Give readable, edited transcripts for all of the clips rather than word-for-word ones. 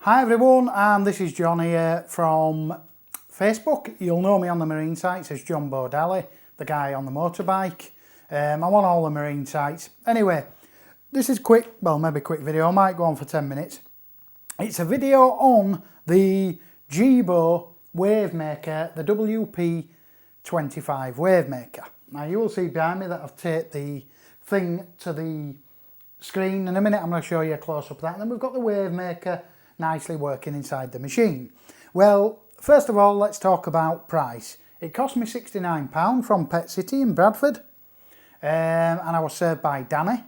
Hi everyone, and this is John here from Facebook. You'll know me on the marine sites as Jebao WP25, the guy on the motorbike. I'm on all the marine sites. Anyway, this is quick, well maybe quick video, I might go on for 10 minutes. It's a video on the Jebao wavemaker, the WP25 wavemaker. Now you will see behind me that I've taped the thing to the screen. In a minute I'm going to show you a close up of that. And then we've got the wavemaker nicely working inside the machine. Well, first of all, let's talk about price. It cost me £69 from Pet City in Bradford, and I was served by Danny.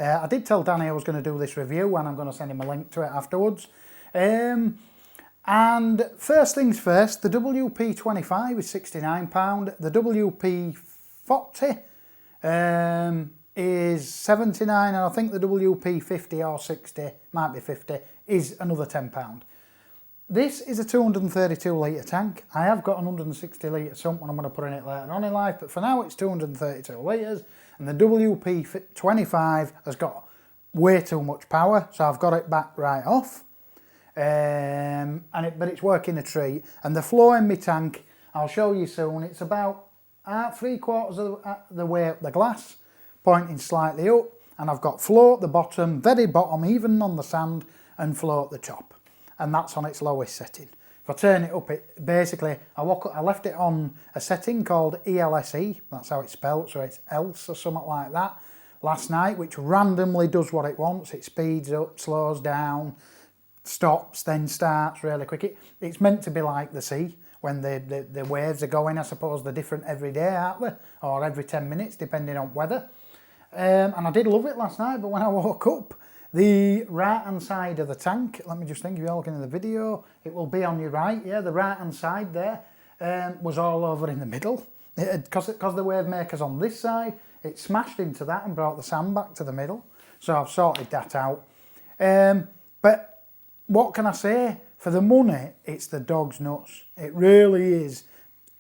I did tell Danny I was going to do this review, and I'm going to send him a link to it afterwards. And first things first, the WP25 is £69, the WP40 is 79, and I think the WP50 or 60, might be 50, is another £10. This is a 232 litre tank. I have got an 160 litre sump when I'm going to put in it later on in life, but for now it's 232 litres, and the WP25 has got way too much power, so I've got it back right off. But it's working a treat, and the flow in my tank, I'll show you soon, it's about 3/4 of the way up the glass, pointing slightly up, and I've got flow at the bottom, very bottom, even on the sand, and flow at the top, and that's on its lowest setting. If I turn it up, it basically, I left it on a setting called ELSE, that's how it's spelled, so it's else or something like that, last night, which randomly does what it wants. It speeds up, slows down, stops, then starts really quick. It's meant to be like the sea, when the waves are going. I suppose they're different every day, aren't they? Or every 10 minutes, depending on weather. And I did love it last night, but when I woke up, the right hand side of the tank, let me just think, if you're looking at the video, it will be on your right, yeah, the right hand side there was all over in the middle. Because the wavemaker's on this side, it smashed into that and brought the sand back to the middle. So I've sorted that out. But what can I say? For the money, it's the dog's nuts. It really is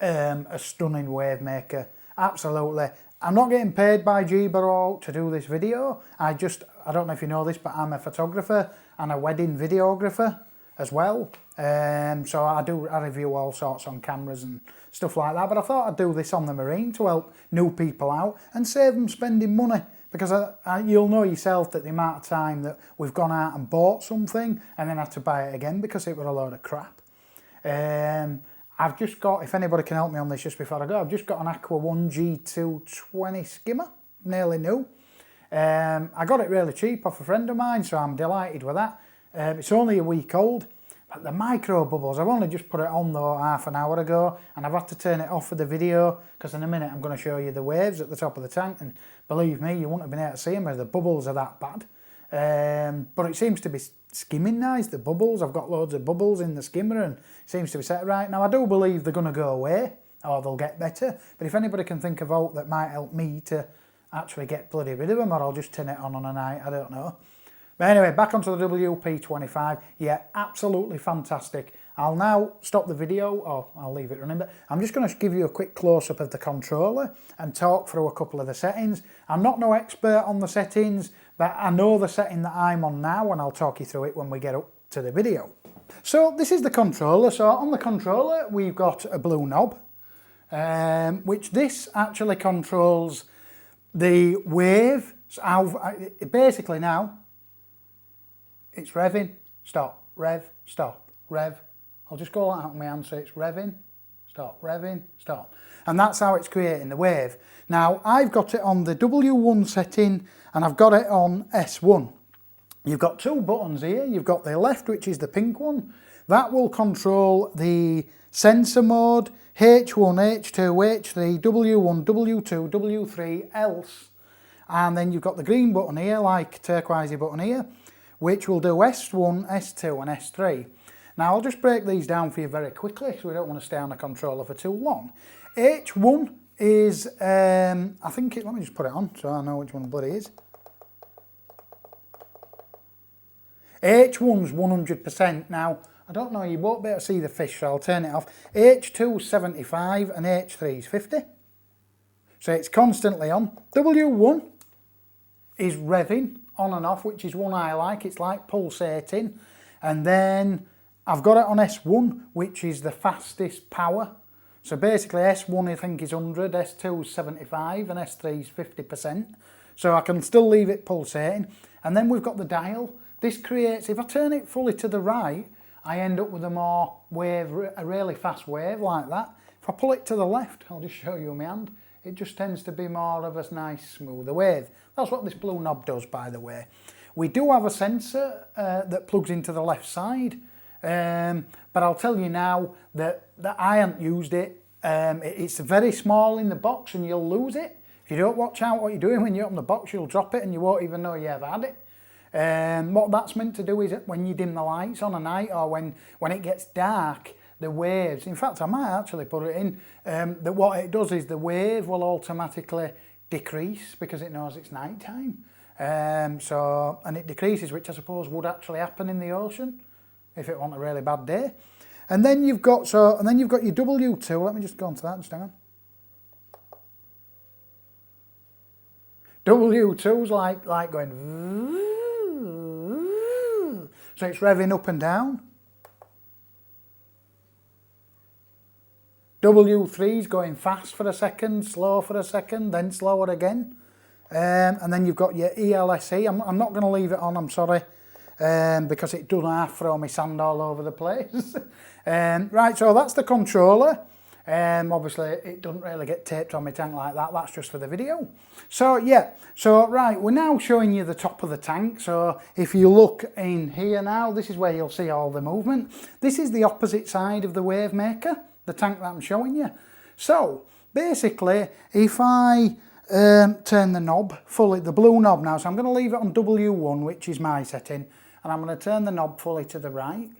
a stunning wavemaker, absolutely. I'm not getting paid by Jebao to do this video. I don't know if you know this, but I'm a photographer and a wedding videographer as well. So I review all sorts on cameras and stuff like that. But I thought I'd do this on the marine to help new people out and save them spending money. Because you'll know yourself that the amount of time that we've gone out and bought something and then had to buy it again because it was a load of crap. I've just got, if anybody can help me on this just before I go, I've just got an Aqua 1 G220 skimmer, nearly new. I got it really cheap off a friend of mine, so I'm delighted with that. It's only a week old, but the micro bubbles, I've only just put it on though half an hour ago, and I've had to turn it off for the video, because in a minute I'm going to show you the waves at the top of the tank, and believe me, you wouldn't have been able to see them as the bubbles are that bad. But it seems to be skimming nice, the bubbles. I've got loads of bubbles in the skimmer and it seems to be set right. Now I do believe they're going to go away or they'll get better, but if anybody can think of out that might help me to actually get bloody rid of them, or I'll just turn it on a night, I don't know. But anyway, back onto the WP25. Yeah, absolutely fantastic. I'll now stop the video, or I'll leave it running, but I'm just going to give you a quick close-up of the controller and talk through a couple of the settings. I'm not no expert on the settings, but I know the setting that I'm on now, and I'll talk you through it when we get up to the video. So this is the controller. So on the controller, we've got a blue knob, which this actually controls the wave. So basically now, it's revving, stop, rev, stop, rev. I'll just go like that on my hand, so it's revving, stop, and that's how it's creating the wave. Now I've got it on the W1 setting and I've got it on S1. You've got two buttons here. You've got the left, which is the pink one, that will control the sensor mode, H1, H2, H3, W1, W2, W3, else, and then you've got the green button here, like turquoisey button here, which will do S1, S2 and S3. Now I'll just break these down for you very quickly, so we don't want to stay on the controller for too long. H1 is, I think let me just put it on so I know which one the bloody is. H1's 100%. Now, I don't know, you won't be able to see the fish, so I'll turn it off. H2's 75 and H3's 50. So it's constantly on. W1 is revving on and off, which is one I like. It's like pulsating. And then I've got it on S1, which is the fastest power. So basically S1 I think is 100, S2 is 75 and S3 is 50%. So I can still leave it pulsating. And then we've got the dial. This creates, if I turn it fully to the right, I end up with a really fast wave like that. If I pull it to the left, I'll just show you my hand, it just tends to be more of a nice smoother wave. That's what this blue knob does, by the way. We do have a sensor that plugs into the left side, but I'll tell you now that I haven't used it. It's very small in the box and you'll lose it. If you don't watch out what you're doing when you open the box, you'll drop it and you won't even know you ever had it. What that's meant to do is when you dim the lights on a night or when it gets dark, the waves, in fact I might actually put it in, that what it does is the wave will automatically decrease because it knows it's night time. And it decreases, which I suppose would actually happen in the ocean if it wasn't a really bad day. And then you've got your W2. Let me just go on to that. Just hang on. W2's like going. So it's revving up and down. W3's going fast for a second, slow for a second, then slower again. And then you've got your ELSE. I'm not going to leave it on, I'm sorry, because it does half throw me sand all over the place. Right, so that's the controller. Obviously, it doesn't really get taped on my tank like that. That's just for the video. So, yeah. So, right, we're now showing you the top of the tank. So, if you look in here now, this is where you'll see all the movement. This is the opposite side of the wave maker, the tank that I'm showing you. So, basically, if I turn the knob fully, the blue knob now, so I'm going to leave it on W1, which is my setting, and I'm going to turn the knob fully to the right.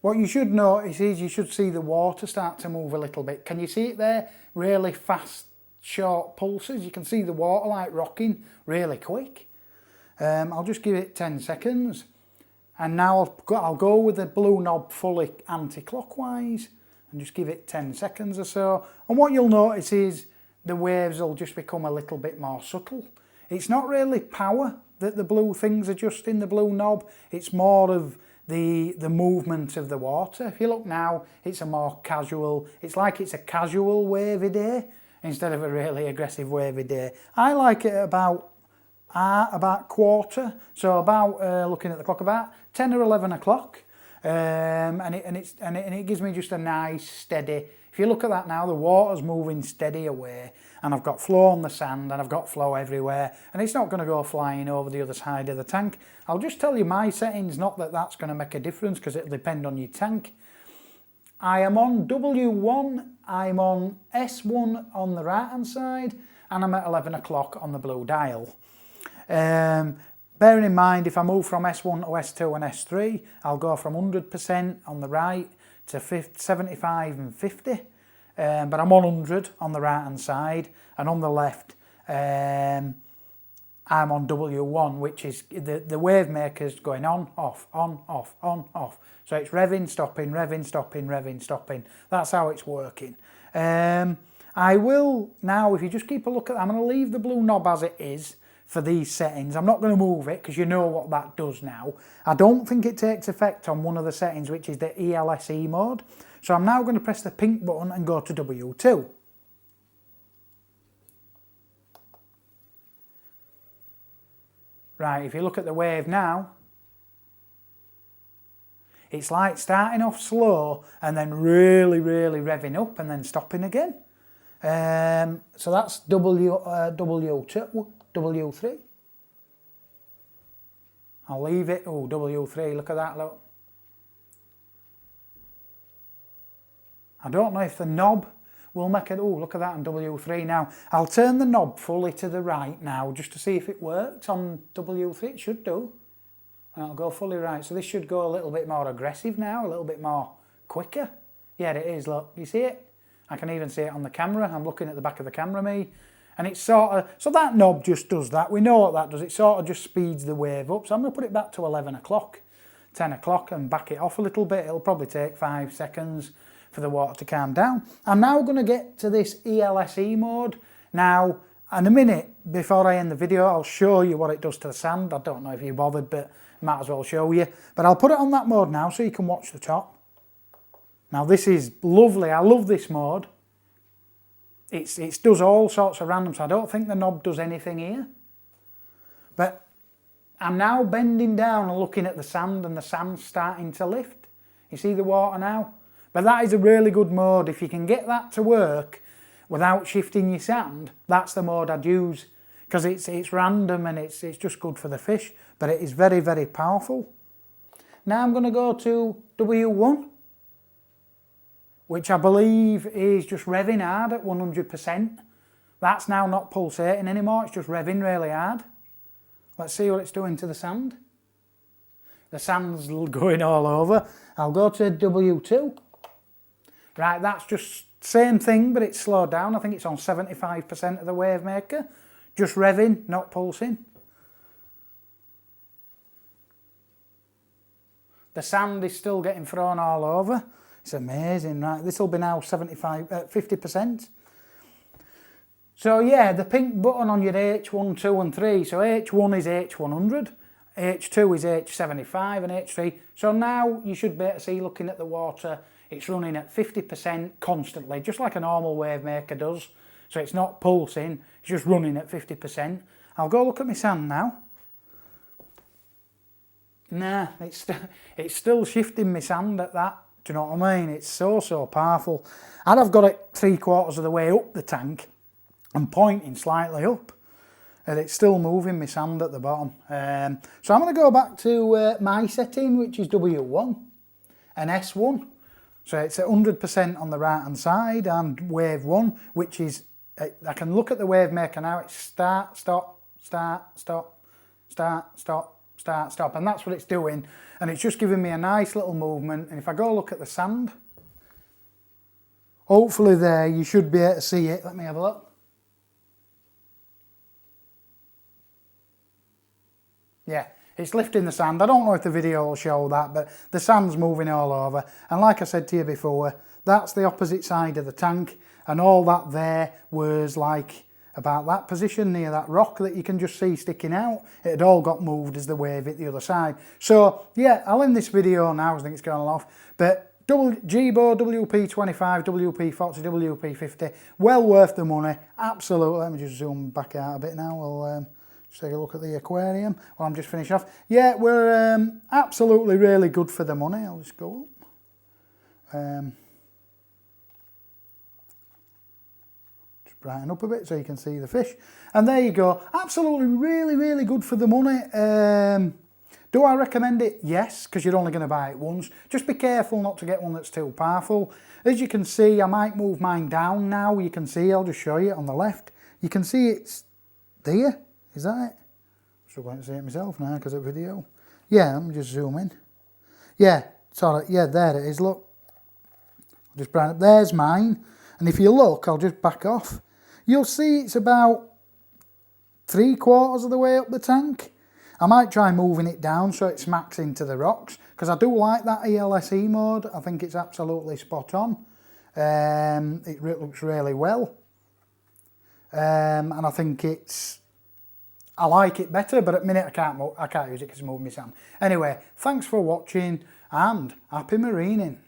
What you should notice is you should see the water start to move a little bit. Can you see it there? Really fast, short pulses. You can see the water like rocking really quick. I'll just give it 10 seconds. And now I'll go with the blue knob fully anti-clockwise and just give it 10 seconds or so. And what you'll notice is the waves will just become a little bit more subtle. It's not really power that the blue thing's adjusting, the blue knob. It's more of the movement of the water. If you look now, it's a more casual, it's like it's a casual wavy day instead of a really aggressive wavy day. I like it about quarter, so about, looking at the clock, about 10 or 11 o'clock. And it gives me just a nice steady, if you look at that now, the water's moving steady away, and I've got flow on the sand and I've got flow everywhere, and it's not going to go flying over the other side of the tank. I'll just tell you my settings, not that that's going to make a difference because it'll depend on your tank. I am on W1, I'm on S1 on the right hand side, and I'm at 11 o'clock on the blue dial. Bearing in mind, if I move from S1 to S2 and S3, I'll go from 100% on the right to 75 and 50. But I'm on 100 on the right hand side, and on the left I'm on W1, which is the wave maker's going on, off, on, off, on, off. So it's revving, stopping, revving, stopping, revving, stopping. That's how it's working. I will now, if you just keep a look at that, I'm going to leave the blue knob as it is for these settings. I'm not going to move it because you know what that does now. I don't think it takes effect on one of the settings, which is the ELSE mode. So I'm now going to press the pink button and go to W2. Right, if you look at the wave now, it's like starting off slow and then really, really revving up and then stopping again. So that's W2, W3. I'll leave it. Oh, W3, look at that, look. I don't know if the knob will make it. Oh, look at that on W3 now. I'll turn the knob fully to the right now just to see if it works on W3. It should do. And I'll go fully right. So this should go a little bit more aggressive now, a little bit more quicker. Yeah, it is, look. You see it? I can even see it on the camera. I'm looking at the back of the camera, me. And it's sort of, so that knob just does that. We know what that does. It sort of just speeds the wave up. So I'm going to put it back to 11 o'clock, 10 o'clock and back it off a little bit. It'll probably take 5 seconds for the water to calm down. I'm now going to get to this ELSE mode. Now, in a minute, before I end the video, I'll show you what it does to the sand. I don't know if you bothered, but might as well show you. But I'll put it on that mode now so you can watch the top. Now this is lovely, I love this mode. It does all sorts of random, so I don't think the knob does anything here. But I'm now bending down and looking at the sand, and the sand's starting to lift. You see the water now? But that is a really good mode. If you can get that to work without shifting your sand, that's the mode I'd use, because it's random and it's just good for the fish, but it is very, very powerful. Now I'm going to go to W1, which I believe is just revving hard at 100%. That's now not pulsating anymore, it's just revving really hard. Let's see what it's doing to the sand. The sand's going all over. I'll go to W2. Right, that's just same thing, but it's slowed down. I think it's on 75% of the wave maker. Just revving, not pulsing. The sand is still getting thrown all over. It's amazing, right? This will be now 50%. So yeah, the pink button on your H1, 2 and 3. So H1 is H100, H2 is H75 and H3. So now you should be able to see, looking at the water, it's running at 50% constantly, just like a normal wave maker does. So it's not pulsing, it's just running at 50%. I'll go look at my sand now. Nah, it's still shifting my sand at that. Do you know what I mean? It's so powerful. And I've got it 3/4 of the way up the tank and pointing slightly up, and it's still moving my sand at the bottom. So I'm going to go back to my setting, which is W1 and S1. So it's at 100% on the right hand side, and wave 1, which is, I can look at the wave maker now, it's start, stop, start, stop, start, stop, start, stop, and that's what it's doing, and it's just giving me a nice little movement. And if I go look at the sand, hopefully there you should be able to see it. Let me have a look. Yeah, it's lifting the sand. I don't know if the video will show that, but the sand's moving all over. And like I said to you before, that's the opposite side of the tank, and all that there was like about that position near that rock that you can just see sticking out. It had all got moved as the wave hit the other side. So yeah, I'll end this video now, I think it's going off. But Jebao WP25, WP40, WP50, well worth the money, absolutely. Let me just zoom back out a bit now. We'll just take a look at the aquarium while I'm just finishing off. Yeah, we're absolutely really good for the money. I'll just go up. Just brighten up a bit so you can see the fish. And there you go. Absolutely really good for the money. Do I recommend it? Yes, because you're only going to buy it once. Just be careful not to get one that's too powerful. As you can see, I might move mine down now. You can see, I'll just show you on the left. You can see it's there. Is that it? I'm struggling to see it myself now because of video. Yeah, let me just zoom in. Yeah, sorry. Yeah, there it is. Look. I'll just brighten up. There's mine. And if you look, I'll just back off. You'll see it's about 3/4 of the way up the tank. I might try moving it down so it smacks into the rocks, because I do like that ELSE mode. I think it's absolutely spot on. It looks really well. And I think I like it better, but at the minute I can't use it because it's moving my sand. Anyway, thanks for watching and happy marining.